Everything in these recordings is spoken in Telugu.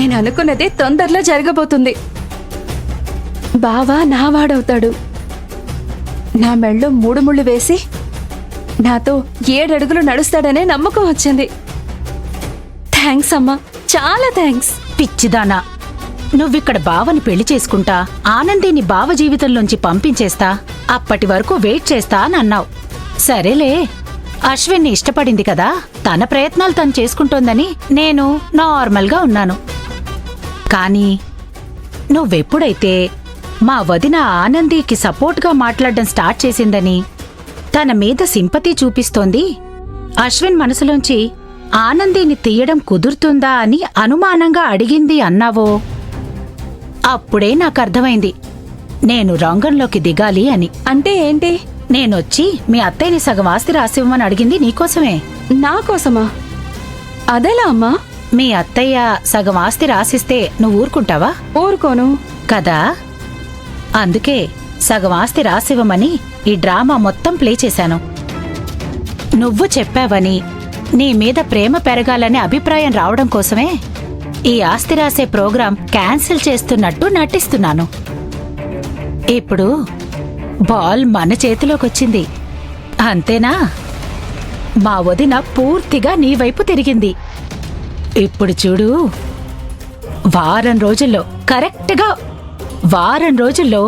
నేను అనుకున్నది తొందరలో జరగబోతుంది. బావా నా వాడవుతాడు. నా మెళ్ళో 3 ముళ్ళు వేసి నాతో 7 అడుగులు నడుస్తాడనే నమ్మకం వచ్చింది. థ్యాంక్స్ అమ్మా, చాలా థ్యాంక్స్. పిచ్చిదానా, నువ్విక్కడ బావని పెళ్లి చేసుకుంటా, ఆనందిని బావ జీవితంలోంచి పంపించేస్తా, అప్పటి వరకు వెయిట్ చేస్తా అని అన్నావు. సరేలే, అశ్విన్ని ఇష్టపడింది కదా, తన ప్రయత్నాలు తను చేసుకుంటోందని నేను నార్మల్గా ఉన్నాను. కానీ నువ్వెప్పుడైతే మా వదిన ఆనందికి సపోర్ట్గా మాట్లాడడం స్టార్ట్ చేసిందని, తన మీద సింపతి చూపిస్తోంది, అశ్విన్ మనసులోంచి ఆనందిని తీయడం కుదురుతుందా అని అనుమానంగా అడిగింది అన్నావో, అప్పుడే నాకర్థమైంది నేను రంగంలోకి దిగాలి అని. అంటే ఏంటి? నేనొచ్చి మీ అత్తయ్యని సగం ఆస్తి రాసివ్వమని అడిగింది నీకోసమే. నా కోసమా? అదేలా అమ్మా? మీ అత్తయ్య సగం ఆస్తి రాసిస్తే నువ్వు ఊరుకుంటావా? ఊరుకోను కదా, అందుకే సగం ఆస్తి రాసివ్వమని ఈ డ్రామా మొత్తం ప్లే చేశాను. నువ్వు చెప్పావని నీ మీద ప్రేమ పెరగాలనే అభిప్రాయం రావడం కోసమే ఈ ఆస్తి రాసే ప్రోగ్రాం క్యాన్సిల్ చేస్తున్నట్టు నటిస్తున్నాను. ఇప్పుడు బాల్ మన చేతిలోకొచ్చింది, అంతేనా? మా వదిన పూర్తిగా నీ వైపు తిరిగింది. ఇప్పుడు చూడు, కరెక్ట్గా వారం రోజుల్లో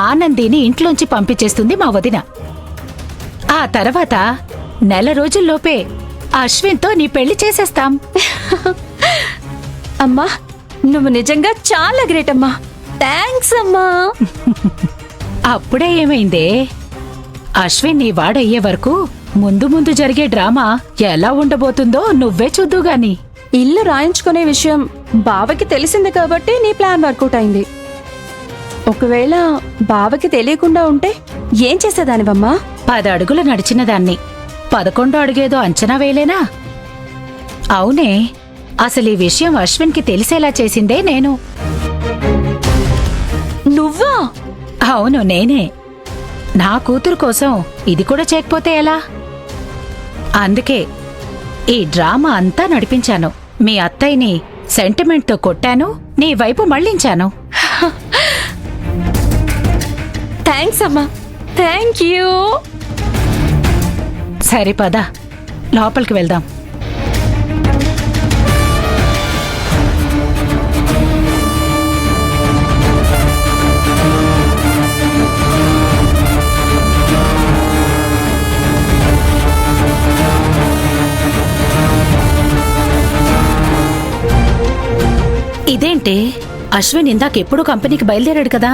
ఆనందిని ఇంట్లోంచి పంపించేస్తుంది మా వదిన. ఆ తర్వాత 1 నెల రోజుల్లోపే అశ్విన్తో నీ పెళ్లి చేసేస్తాం. అమ్మా, నువ్వు నిజంగా చాలా గ్రేట్ అమ్మా. థ్యాంక్స్ అమ్మా. అప్పుడే ఏమైందే, అశ్విన్ నీ వాడయ్యే వరకు ముందు ముందు జరిగే డ్రామా ఎలా ఉండబోతుందో నువ్వే చూద్దుగాని. ఇల్లు రాయించుకునే విషయం బావకి తెలిసింది కాబట్టి నీ ప్లాన్ వర్కౌట్ అయింది. ఒకవేళ బావకి తెలియకుండా ఉంటే ఏం చేసేదానివమ్మా? 10 అడుగులు నడిచిన దాన్ని 11 అడుగేదో అంచనా వేయలేనా? అవునే, అసలు ఈ విషయం అశ్విన్కి తెలిసేలా చేసిందే నేను. నువ్వా? అవును, నేనే. నా కూతురు కోసం ఇది కూడా చేయకపోతే ఎలా? అందుకే ఈ డ్రామా అంతా నడిపించాను. మీ అత్తయ్యని సెంటిమెంట్తో కొట్టాను, నీ వైపు మళ్లించాను. థ్యాంక్స్ అమ్మా. Thank you. సరే పద, లోపలికి వెళ్దాం. ఇదేంటి, అశ్విన్ ఇందాకెప్పుడు కంపెనీకి బయలుదేరాడు కదా?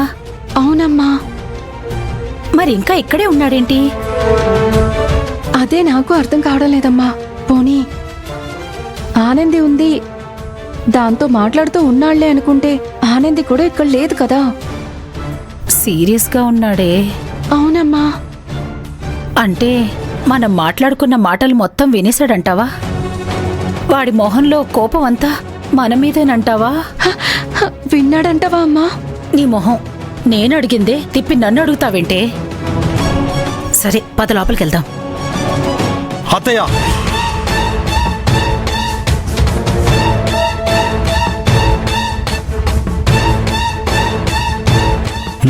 అవునమ్మా. మరి ఇంకా ఇక్కడే ఉన్నాడేంటి? అదే నాకు అర్థం కావడం లేదమ్మా. పోనీ ఆనంది ఉంది, దాంతో మాట్లాడుతూ ఉన్నాళ్లే అనుకుంటే ఆనంది కూడా ఇక్కడ లేదు కదా. సీరియస్గా ఉన్నాడే. అవునమ్మా. అంటే మనం మాట్లాడుకున్న మాటలు మొత్తం వినేశాడంటావా? వాడి మొహంలో కోపం అంతా మన మీదేనంటావా? విన్నాడంటావా అమ్మా? నీ మొహం నేను అడిగిందే తిప్పి నన్ను అడుగుతావేంటే? సరే పద, లోపలికి వెళ్దాం. అత్తయ్య,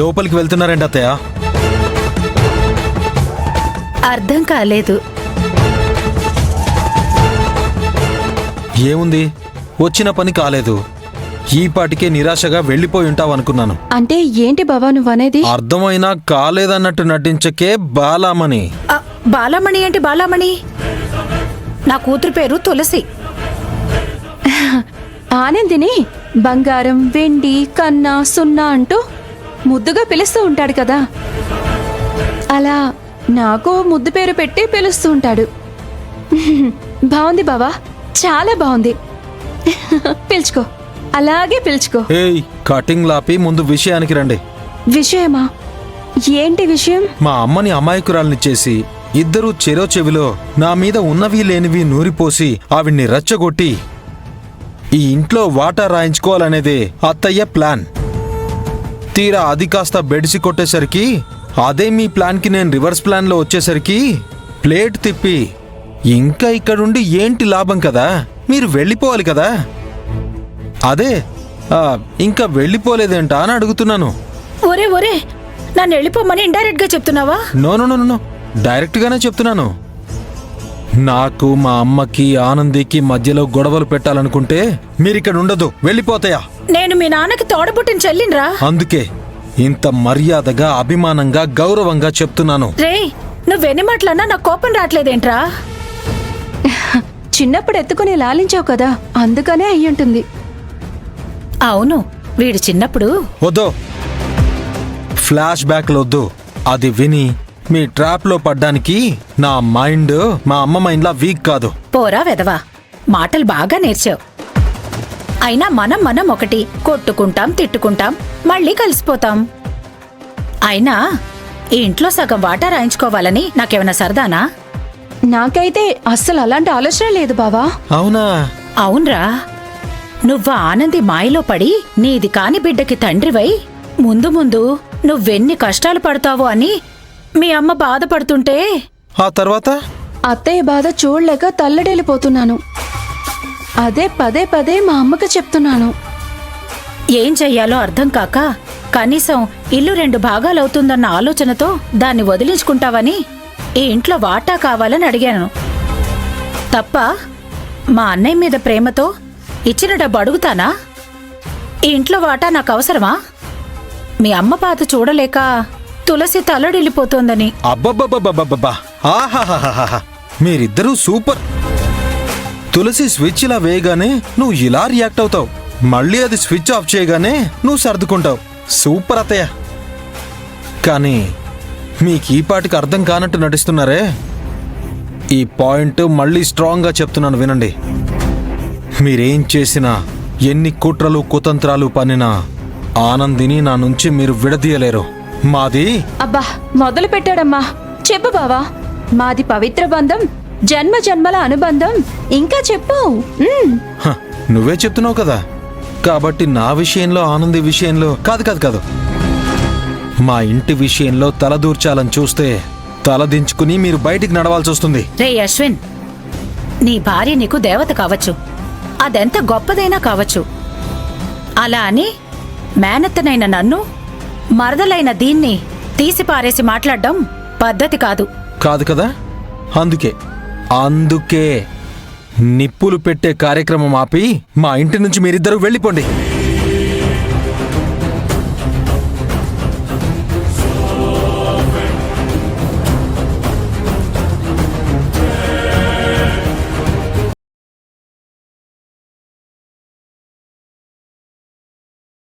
లోపలికి వెళ్తున్నారండి అత్తయ్య? అర్థం కాలేదు. ఏముంది, వచ్చిన పని కాలేదు, ఈ పాటికే నిరాశగా వెళ్ళిపోయి ఉంటావనుకున్నాను. అంటే ఏంటి బావా నువ్వనేది? అర్థమైనా కాలేదన్నట్టు నటించకే బాలామణి. బాలామణి ఏంటి? బాలామణి నా కూతురు పేరు తులసి. ఆనందిని బంగారం, వెండి, కన్నా, సున్నా అంటూ ముద్దుగా పిలుస్తూ ఉంటాడు కదా, అలా నాకు ముద్దు పేరు పెట్టి పిలుస్తూ ఉంటాడు. బాగుంది బావా, చాలా బాగుంది. పిలుచుకో, అలాగే పిలుచుకో. ఏయ్, కటింగ్ లాపి ముందు విషయానికి రండి. విషయమా? ఏంటి విషయం? మా అమ్మని అమాయకురాల్ని చేసి ఇద్దరూ చెరో చెవిలో నా మీద ఉన్నవి లేనివి నూరిపోసి ఆవిడ్ని రెచ్చగొట్టి ఈ ఇంట్లో వాటా రాయించుకోవాలనేదే అత్తయ్య ప్లాన్. తీరా అది కాస్త బెడిసి కొట్టేసరికి, అదే మీ ప్లాన్కి నేను రివర్స్ ప్లాన్లో వచ్చేసరికి ప్లేట్ తిప్పి ఇంకా ఇక్కడుండి ఏంటి లాభం కదా, మీరు వెళ్ళిపోవాలి కదా. అదే ఇంకా వెళ్ళిపోలేదేంటా అని అడుగుతున్నాను. ఒరే ఒరే, నన్ను వెళ్ళిపోమని ఇండైరెక్ట్ గా చెప్తున్నావా? నో డైరెక్ట్ గానే చెప్తున్నాను. నాకు మా అమ్మకి ఆనందికి మధ్యలో గొడవలు పెట్టాలనుకుంటే మీరిక్కడ ఉండదు, వెళ్ళిపోతాయా? నేను మీ నాన్నకి తోడబుట్టిన చెల్లినరా. అందుకే ఇంత మర్యాదగా అభిమానంగా గౌరవంగా చెప్తున్నాను. రే, నువ్వెన్ని మాటలన్నా నాకు కోపం రావట్లేదేంట్రా? చిన్నప్పుడు ఎత్తుకుని లాలించావు కదా, అందుకనే అయ్యుంటుంది. అవును, వీడు చిన్నప్పుడు. వద్దు, ఫ్లాష్ బ్యాక్లు వద్దు. అది విని మీ ట్రాప్ లో పడ్డానికి నా మైండ్ మా అమ్మ మైండ్లా వీక్ కాదు. పోరా వెదవా, మాటలు బాగా నేర్చావు. అయినా మనం ఒకటి, కొట్టుకుంటాం, తిట్టుకుంటాం, మళ్ళీ కలిసిపోతాం. అయినా ఈ ఇంట్లో సగం వాటా రాయించుకోవాలని నాకేమైనా సరదానా? నాకైతే అస్సలు అలాంటి ఆలోచన లేదు బావా. అవునా? అవునరా, నువ్వు ఆనంది మాయలో పడి నీది కాని బిడ్డకి తండ్రివై ముందు ముందు నువ్వెన్ని కష్టాలు పడతావో అని మీ అమ్మ బాధపడుతుంటే ఆ తర్వాత అత్తయ్య బాధ చూడలేక తల్లడేలిపోతున్నాను. అదే పదే పదే మా అమ్మకి చెప్తున్నాను. ఏం చెయ్యాలో అర్థం కాక కనీసం ఇల్లు 2 భాగాలవుతుందన్న ఆలోచనతో దాన్ని వదిలించుకుంటావని ఈ ఇంట్లో వాటా కావాలని అడిగాను తప్ప మా అన్నయ్య మీద ప్రేమతో ఇచ్చిన డబ్బు అడుగుతానా? ఈ ఇంట్లో వాటా నాకు అవసరమా? మీ అమ్మ బాధ చూడలేక తులసి తల్లడిల్లిపోతోందని. అబ్బబ్బబ్బబ్బబ్బబ్బా, ఆహాహాహాహా, మీరిద్దరూ సూపర్. తులసి స్విచ్ ఇలా వేయగానే నువ్వు ఇలా రియాక్ట్ అవుతావు, మళ్ళీ అది స్విచ్ ఆఫ్ చేయగానే నువ్వు సర్దుకుంటావు. సూపర్ అత్తయ్య. కానీ మీకు ఈ పాటికి అర్థం కానట్టు నటిస్తున్నారే. ఈ పాయింట్ మళ్ళీ స్ట్రాంగ్గా చెప్తున్నాను వినండి. మీరేం చేసినా, ఎన్ని కుట్రలు కుతంత్రాలు పన్నినా ఆనందిని నా నుంచి మీరు విడదీయలేరు. మాది అబ్బా, మొదలు పెట్టాడమ్మా. చెప్పు బావా. మాది పవిత్ర బంధం, జన్మ జన్మల అనుబంధం. ఇంకా చెప్పు. నువ్వే చెప్తున్నావు కదా, కాబట్టి నా విషయంలో ఆనంది విషయంలో కాదు మా ఇంటి విషయంలో తలదూర్చాలని చూస్తే తలదించుకుని మీరు బయటికి నడవాల్సి వస్తుంది. రే అశ్విన్, నీ భార్య నీకు దేవత కావచ్చు, అదెంత గొప్పదైనా కావచ్చు. అలా అని మేనత్తనైన నన్ను, మరదలైన దీన్ని తీసి పారేసి మాట్లాడడం పద్ధతి కాదు. కాదు కదా, అందుకే నిప్పులు పెట్టే కార్యక్రమం ఆపి మా ఇంటి నుంచి మీరిద్దరూ వెళ్ళిపోండి.